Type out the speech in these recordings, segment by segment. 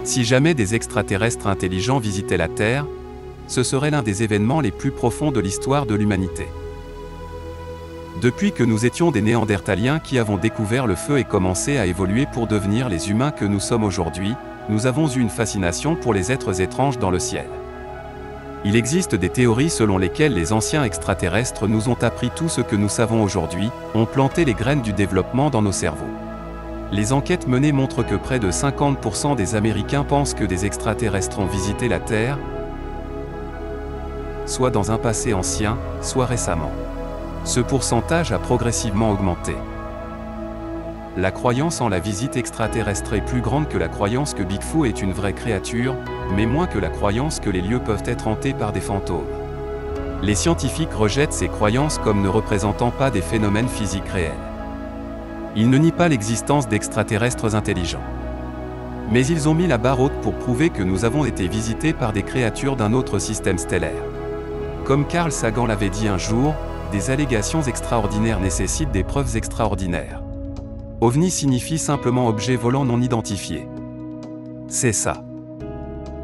Si jamais des extraterrestres intelligents visitaient la Terre, ce serait l'un des événements les plus profonds de l'histoire de l'humanité. Depuis que nous étions des Néandertaliens qui avons découvert le feu et commencé à évoluer pour devenir les humains que nous sommes aujourd'hui, nous avons eu une fascination pour les êtres étranges dans le ciel. Il existe des théories selon lesquelles les anciens extraterrestres nous ont appris tout ce que nous savons aujourd'hui, ont planté les graines du développement dans nos cerveaux. Les enquêtes menées montrent que près de 50% des Américains pensent que des extraterrestres ont visité la Terre, soit dans un passé ancien, soit récemment. Ce pourcentage a progressivement augmenté. La croyance en la visite extraterrestre est plus grande que la croyance que Bigfoot est une vraie créature, mais moins que la croyance que les lieux peuvent être hantés par des fantômes. Les scientifiques rejettent ces croyances comme ne représentant pas des phénomènes physiques réels. Ils ne nient pas l'existence d'extraterrestres intelligents. Mais ils ont mis la barre haute pour prouver que nous avons été visités par des créatures d'un autre système stellaire. Comme Carl Sagan l'avait dit un jour, des allégations extraordinaires nécessitent des preuves extraordinaires. OVNI signifie simplement objet volant non identifié. C'est ça.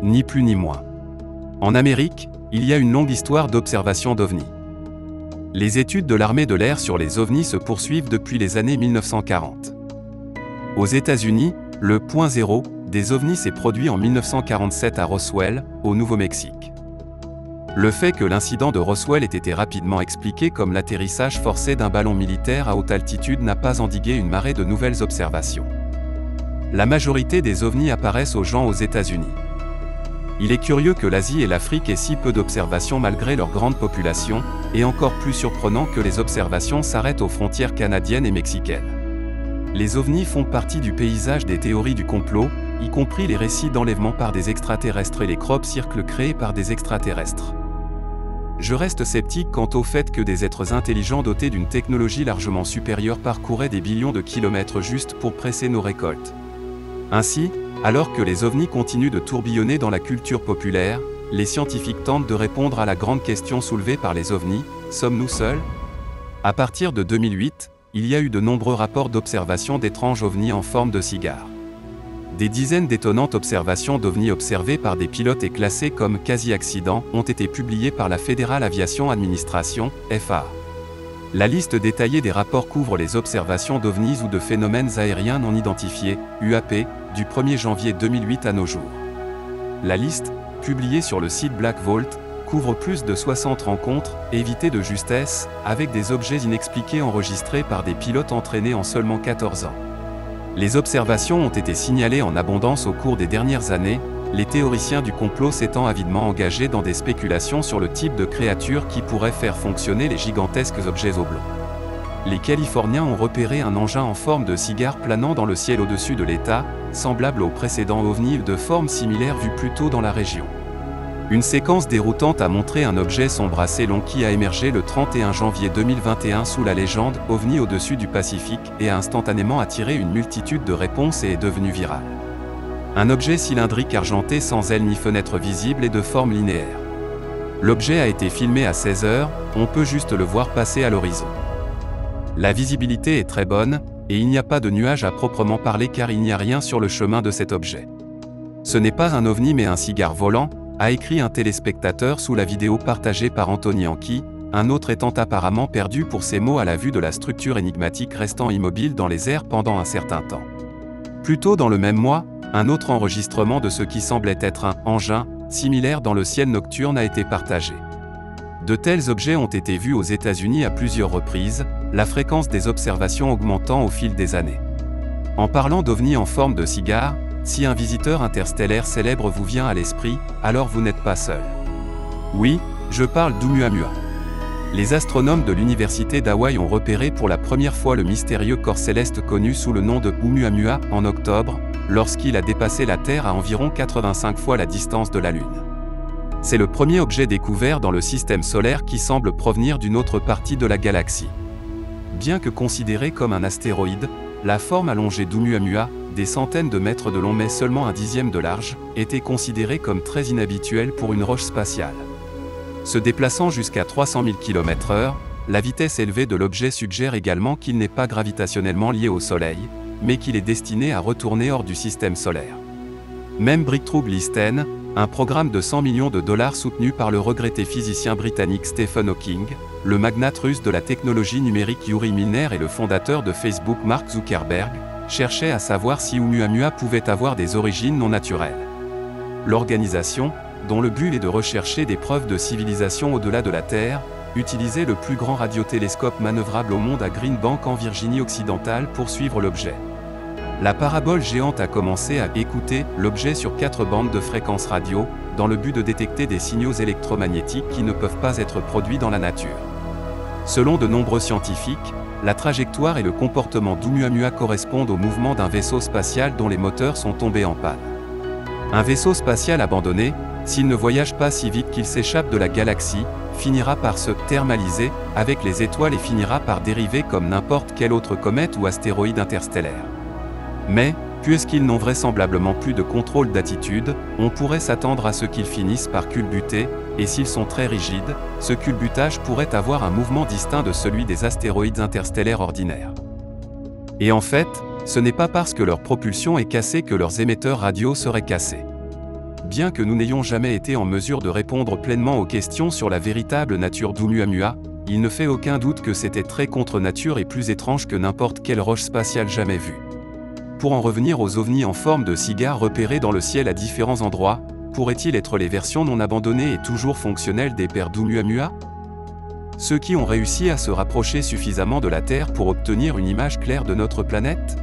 Ni plus ni moins. En Amérique, il y a une longue histoire d'observation d'OVNI. Les études de l'armée de l'air sur les OVNI se poursuivent depuis les années 1940. Aux États-Unis, le point zéro des OVNI s'est produit en 1947 à Roswell, au Nouveau-Mexique. Le fait que l'incident de Roswell ait été rapidement expliqué comme l'atterrissage forcé d'un ballon militaire à haute altitude n'a pas endigué une marée de nouvelles observations. La majorité des OVNI apparaissent aux gens aux États-Unis. Il est curieux que l'Asie et l'Afrique aient si peu d'observations malgré leur grande population, et encore plus surprenant que les observations s'arrêtent aux frontières canadiennes et mexicaines. Les OVNI font partie du paysage des théories du complot, y compris les récits d'enlèvement par des extraterrestres et les crop circles créés par des extraterrestres. Je reste sceptique quant au fait que des êtres intelligents dotés d'une technologie largement supérieure parcouraient des billions de kilomètres juste pour presser nos récoltes. Ainsi, alors que les OVNI continuent de tourbillonner dans la culture populaire, les scientifiques tentent de répondre à la grande question soulevée par les OVNI, sommes-nous seuls? À partir de 2008, il y a eu de nombreux rapports d'observation d'étranges OVNI en forme de cigares. Des dizaines d'étonnantes observations d'OVNI observées par des pilotes et classées comme quasi-accidents ont été publiées par la Federal Aviation Administration, FAA. La liste détaillée des rapports couvre les observations d'OVNIs ou de phénomènes aériens non identifiés, UAP, du 1er janvier 2008 à nos jours. La liste, publiée sur le site Black Vault, couvre plus de 60 rencontres, évitées de justesse, avec des objets inexpliqués enregistrés par des pilotes entraînés en seulement 14 ans. Les observations ont été signalées en abondance au cours des dernières années, les théoriciens du complot s'étant avidement engagés dans des spéculations sur le type de créatures qui pourraient faire fonctionner les gigantesques objets oblongs. Les Californiens ont repéré un engin en forme de cigare planant dans le ciel au-dessus de l'État, semblable au précédent OVNI de forme similaire vu plus tôt dans la région. Une séquence déroutante a montré un objet sombre assez long qui a émergé le 31 janvier 2021 sous la légende « OVNI au-dessus du Pacifique » et a instantanément attiré une multitude de réponses et est devenu viral. Un objet cylindrique argenté sans ailes ni fenêtre visible et de forme linéaire. L'objet a été filmé à 16 h, on peut juste le voir passer à l'horizon. La visibilité est très bonne, et il n'y a pas de nuages à proprement parler car il n'y a rien sur le chemin de cet objet. Ce n'est pas un OVNI mais un cigare volant, a écrit un téléspectateur sous la vidéo partagée par Anthony Anki, un autre étant apparemment perdu pour ces mots à la vue de la structure énigmatique restant immobile dans les airs pendant un certain temps. Plus tôt dans le même mois, un autre enregistrement de ce qui semblait être un « engin » similaire dans le ciel nocturne a été partagé. De tels objets ont été vus aux États-Unis à plusieurs reprises, la fréquence des observations augmentant au fil des années. En parlant d'OVNI en forme de cigare, si un visiteur interstellaire célèbre vous vient à l'esprit, alors vous n'êtes pas seul. Oui, je parle d'Oumuamua. Les astronomes de l'université d'Hawaï ont repéré pour la première fois le mystérieux corps céleste connu sous le nom de Oumuamua en octobre, lorsqu'il a dépassé la Terre à environ 85 fois la distance de la Lune. C'est le premier objet découvert dans le système solaire qui semble provenir d'une autre partie de la galaxie. Bien que considéré comme un astéroïde, la forme allongée d'Oumuamua, des centaines de mètres de long mais seulement un dixième de large, était considérée comme très inhabituelle pour une roche spatiale. Se déplaçant jusqu'à 300 000 km/h, la vitesse élevée de l'objet suggère également qu'il n'est pas gravitationnellement lié au Soleil, mais qu'il est destiné à retourner hors du système solaire. Même Breakthrough Listen, un programme de 100 millions de dollars soutenu par le regretté physicien britannique Stephen Hawking, le magnate russe de la technologie numérique Yuri Milner et le fondateur de Facebook Mark Zuckerberg, cherchait à savoir si Oumuamua pouvait avoir des origines non naturelles. L'organisation, dont le but est de rechercher des preuves de civilisation au-delà de la Terre, utilisait le plus grand radiotélescope manœuvrable au monde à Green Bank en Virginie occidentale pour suivre l'objet. La parabole géante a commencé à écouter l'objet sur 4 bandes de fréquences radio, dans le but de détecter des signaux électromagnétiques qui ne peuvent pas être produits dans la nature. Selon de nombreux scientifiques, la trajectoire et le comportement d'Oumuamua correspondent au mouvement d'un vaisseau spatial dont les moteurs sont tombés en panne. Un vaisseau spatial abandonné, s'il ne voyage pas si vite qu'il s'échappe de la galaxie, finira par se thermaliser avec les étoiles et finira par dériver comme n'importe quelle autre comète ou astéroïde interstellaire. Mais, puisqu'ils n'ont vraisemblablement plus de contrôle d'attitude, on pourrait s'attendre à ce qu'ils finissent par culbuter, et s'ils sont très rigides, ce culbutage pourrait avoir un mouvement distinct de celui des astéroïdes interstellaires ordinaires. Et en fait, ce n'est pas parce que leur propulsion est cassée que leurs émetteurs radio seraient cassés. Bien que nous n'ayons jamais été en mesure de répondre pleinement aux questions sur la véritable nature d'Oumuamua, il ne fait aucun doute que c'était très contre nature et plus étrange que n'importe quelle roche spatiale jamais vue. Pour en revenir aux ovnis en forme de cigare repérés dans le ciel à différents endroits, pourraient-ils être les versions non abandonnées et toujours fonctionnelles des pères d'Oumuamua? Ceux qui ont réussi à se rapprocher suffisamment de la Terre pour obtenir une image claire de notre planète?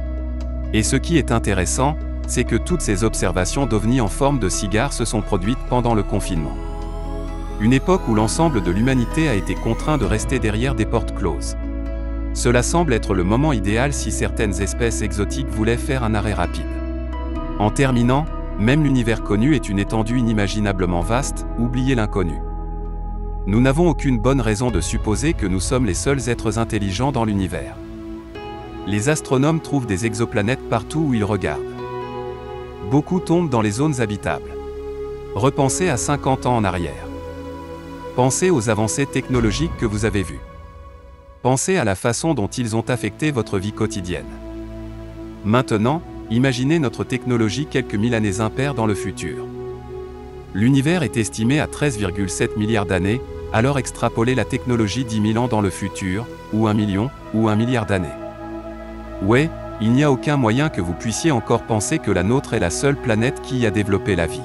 Et ce qui est intéressant, c'est que toutes ces observations d'ovnis en forme de cigare se sont produites pendant le confinement. Une époque où l'ensemble de l'humanité a été contraint de rester derrière des portes closes. Cela semble être le moment idéal si certaines espèces exotiques voulaient faire un arrêt rapide. En terminant, même l'univers connu est une étendue inimaginablement vaste, oubliez l'inconnu. Nous n'avons aucune bonne raison de supposer que nous sommes les seuls êtres intelligents dans l'univers. Les astronomes trouvent des exoplanètes partout où ils regardent. Beaucoup tombent dans les zones habitables. Repensez à 50 ans en arrière. Pensez aux avancées technologiques que vous avez vues. Pensez à la façon dont ils ont affecté votre vie quotidienne. Maintenant, imaginez notre technologie quelques mille années impaires dans le futur. L'univers est estimé à 13,7 milliards d'années, alors extrapolez la technologie 10 000 ans dans le futur, ou 1 million, ou 1 milliard d'années. Ouais, il n'y a aucun moyen que vous puissiez encore penser que la nôtre est la seule planète qui a développé la vie.